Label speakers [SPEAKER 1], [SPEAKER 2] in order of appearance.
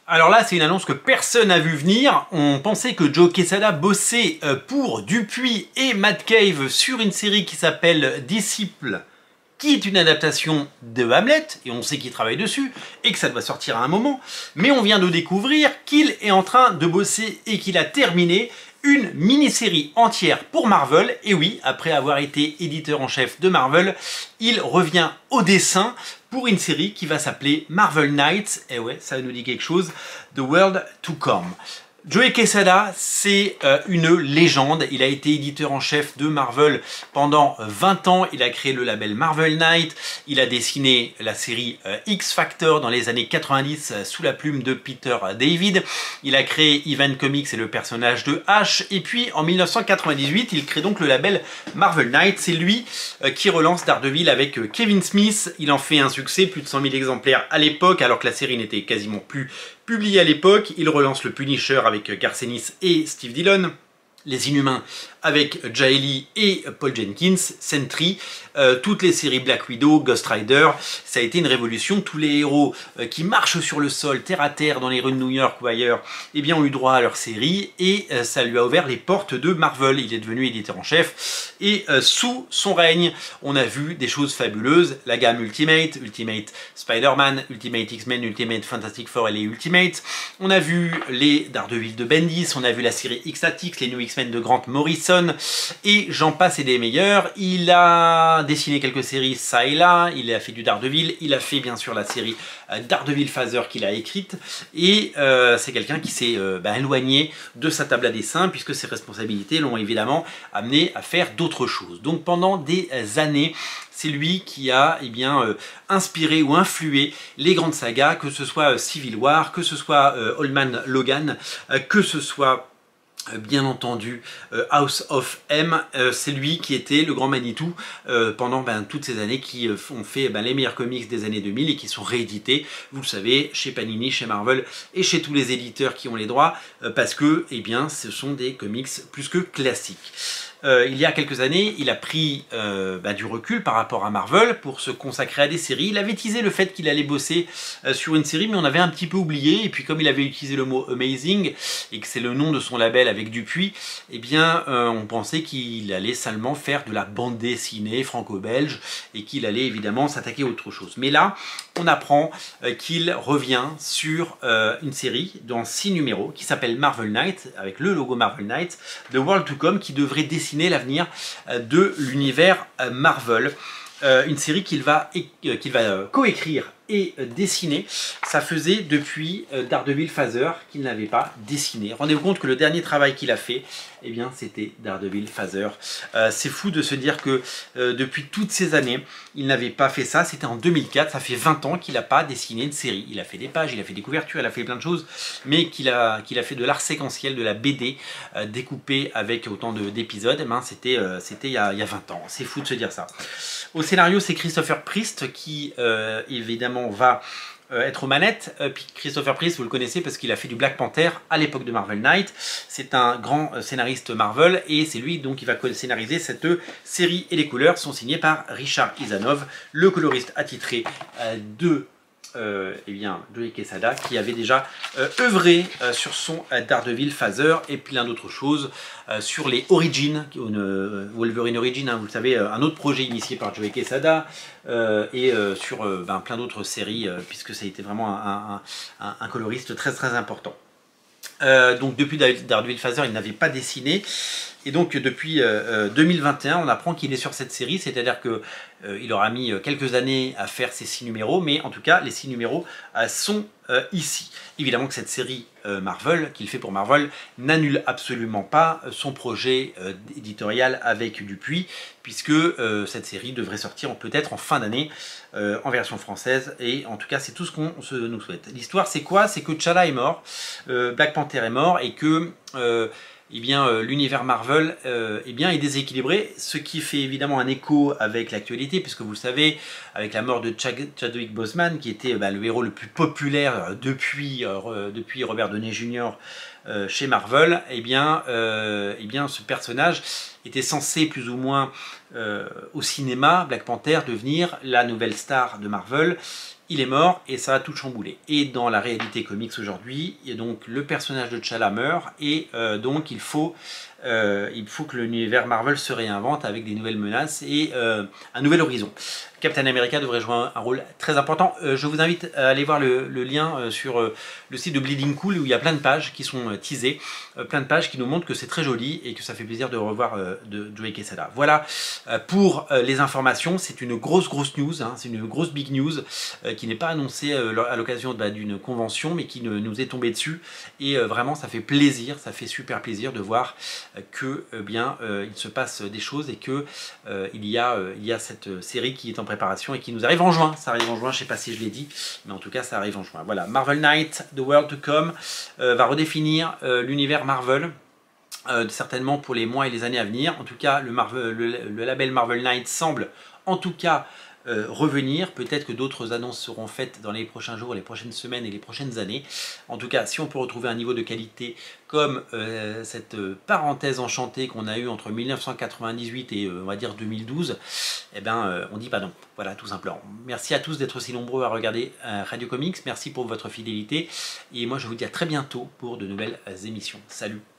[SPEAKER 1] Alors là, c'est une annonce que personne n'a vu venir. On pensait que Joe Quesada bossait pour Dupuis et Matt Cave sur une série qui s'appelle Disciple, qui est une adaptation de Hamlet, et on sait qu'il travaille dessus, et que ça doit sortir à un moment. Mais on vient de découvrir qu'il est en train de bosser et qu'il a terminé une mini-série entière pour Marvel. Et oui, après avoir été éditeur en chef de Marvel, il revient au dessin pour une série qui va s'appeler Marvel Knights. Et ouais, ça nous dit quelque chose. The World to Come. Joe Quesada, c'est une légende. Il a été éditeur en chef de Marvel pendant 20 ans. Il a créé le label Marvel Knight. Il a dessiné la série X-Factor dans les années 90 sous la plume de Peter David. Il a créé Event Comics et le personnage de H. Et puis en 1998, il crée donc le label Marvel Knight. C'est lui qui relance Daredevil avec Kevin Smith. Il en fait un succès, plus de 100 000 exemplaires à l'époque, alors que la série n'était quasiment plus publié à l'époque. Il relance le Punisher avec Garth Ennis et Steve Dillon, les Inhumains avec Jaeli et Paul Jenkins, Sentry, toutes les séries Black Widow, Ghost Rider. Ça a été une révolution. Tous les héros qui marchent sur le sol, terre à terre, dans les rues de New York ou ailleurs, eh bien, ont eu droit à leur série et ça lui a ouvert les portes de Marvel. Il est devenu éditeur en chef et sous son règne, on a vu des choses fabuleuses. La gamme Ultimate, Ultimate Spider-Man, Ultimate X-Men, Ultimate Fantastic Four et les Ultimates. On a vu les Daredevil de Bendis, on a vu la série X-Statix, les New X-Men de Grant Morrison, et j'en passe et des meilleurs. Il a dessiné quelques séries ça et là, il a fait du Daredevil, il a fait bien sûr la série Daredevil Phaser qu'il a écrite, et c'est quelqu'un qui s'est éloigné de sa table à dessin puisque ses responsabilités l'ont évidemment amené à faire d'autres choses. Donc pendant des années, c'est lui qui a inspiré ou influé les grandes sagas, que ce soit Civil War, que ce soit Old Man Logan, que ce soit bien entendu House of M. C'est lui qui était le grand Manitou pendant toutes ces années qui ont fait les meilleurs comics des années 2000 et qui sont réédités, vous le savez, chez Panini, chez Marvel et chez tous les éditeurs qui ont les droits, parce que ce sont des comics plus que classiques. Il y a quelques années, il a pris du recul par rapport à Marvel pour se consacrer à des séries. Il avait teasé le fait qu'il allait bosser sur une série, mais on avait un petit peu oublié. Et puis comme il avait utilisé le mot Amazing, et que c'est le nom de son label avec Dupuis, eh bien on pensait qu'il allait seulement faire de la bande dessinée franco-belge et qu'il allait évidemment s'attaquer à autre chose. Mais là, on apprend qu'il revient sur une série dans 6 numéros qui s'appelle Marvel Knight, avec le logo Marvel Knight, The World to Come, qui devrait dessiner l'avenir de l'univers Marvel. Une série qu'il va coécrire et dessiner. Ça faisait depuis Daredevil Phaser qu'il n'avait pas dessiné. Rendez-vous compte que le dernier travail qu'il a fait, eh bien, c'était Daredevil Phaser. C'est fou de se dire que depuis toutes ces années, il n'avait pas fait ça. C'était en 2004, ça fait 20 ans qu'il n'a pas dessiné une série. Il a fait des pages, il a fait des couvertures, il a fait plein de choses, mais qu'il a fait de l'art séquentiel, de la BD découpée avec autant d'épisodes. Eh ben, c'était il y a 20 ans. C'est fou de se dire ça. Au scénario, c'est Christopher Priest qui, évidemment, va être aux manettes. Puis Christopher Priest, vous le connaissez parce qu'il a fait du Black Panther à l'époque de Marvel Knight. C'est un grand scénariste Marvel et c'est lui donc qui va scénariser cette série, et les couleurs sont signées par Richard Isanov, le coloriste attitré de Joe Quesada, qui avait déjà œuvré sur son Daredevil Phaser et plein d'autres choses, sur les Origins, Wolverine Origins, hein, vous le savez, un autre projet initié par Joe Quesada, et sur plein d'autres séries, puisque ça a été vraiment un coloriste très très important. Donc depuis Daredevil Phaser, il n'avait pas dessiné. Et donc depuis 2021, on apprend qu'il est sur cette série, c'est-à-dire qu'il aura mis quelques années à faire ces 6 numéros, mais en tout cas, les 6 numéros sont ici. Évidemment que cette série Marvel, qu'il fait pour Marvel, n'annule absolument pas son projet éditorial avec Dupuis, puisque cette série devrait sortir peut-être en fin d'année en version française, et en tout cas, c'est tout ce qu'on nous souhaite. L'histoire, c'est quoi? C'est que T'Challa est mort, Black Panther est mort, et que l'univers Marvel est déséquilibré, ce qui fait évidemment un écho avec l'actualité, puisque vous le savez, avec la mort de Chadwick Boseman, qui était le héros le plus populaire depuis Robert Downey Jr. Chez Marvel, ce personnage était censé plus ou moins au cinéma, Black Panther, devenir la nouvelle star de Marvel. il est mort et ça a tout chamboulé. Et dans la réalité comics aujourd'hui, donc le personnage de T'Challa meurt et donc il faut que l'univers Marvel se réinvente avec des nouvelles menaces et un nouvel horizon. Captain America devrait jouer un rôle très important. Je vous invite à aller voir le lien sur le site de Bleeding Cool où il y a plein de pages qui sont teasées, plein de pages qui nous montrent que c'est très joli et que ça fait plaisir de revoir de Joey Quesada. Voilà pour les informations. C'est une grosse news, hein, c'est une grosse big news qui n'est pas annoncée à l'occasion d'une convention mais qui nous est tombée dessus et vraiment ça fait plaisir, ça fait super plaisir de voir que il se passe des choses et que il y a cette série qui est en préparation et qui nous arrive en juin. Ça arrive en juin, je ne sais pas si je l'ai dit, mais en tout cas ça arrive en juin. Voilà, Marvel Knight, The World to Come va redéfinir l'univers Marvel. Certainement pour les mois et les années à venir. En tout cas, le label Marvel Knight semble en tout cas revenir. Peut-être que d'autres annonces seront faites dans les prochains jours, les prochaines semaines et les prochaines années. En tout cas, si on peut retrouver un niveau de qualité comme cette parenthèse enchantée qu'on a eue entre 1998 et on va dire 2012, eh ben, on dit pas non. Voilà, tout simplement. Merci à tous d'être aussi nombreux à regarder Radio Comics. Merci pour votre fidélité. Et moi, je vous dis à très bientôt pour de nouvelles émissions. Salut!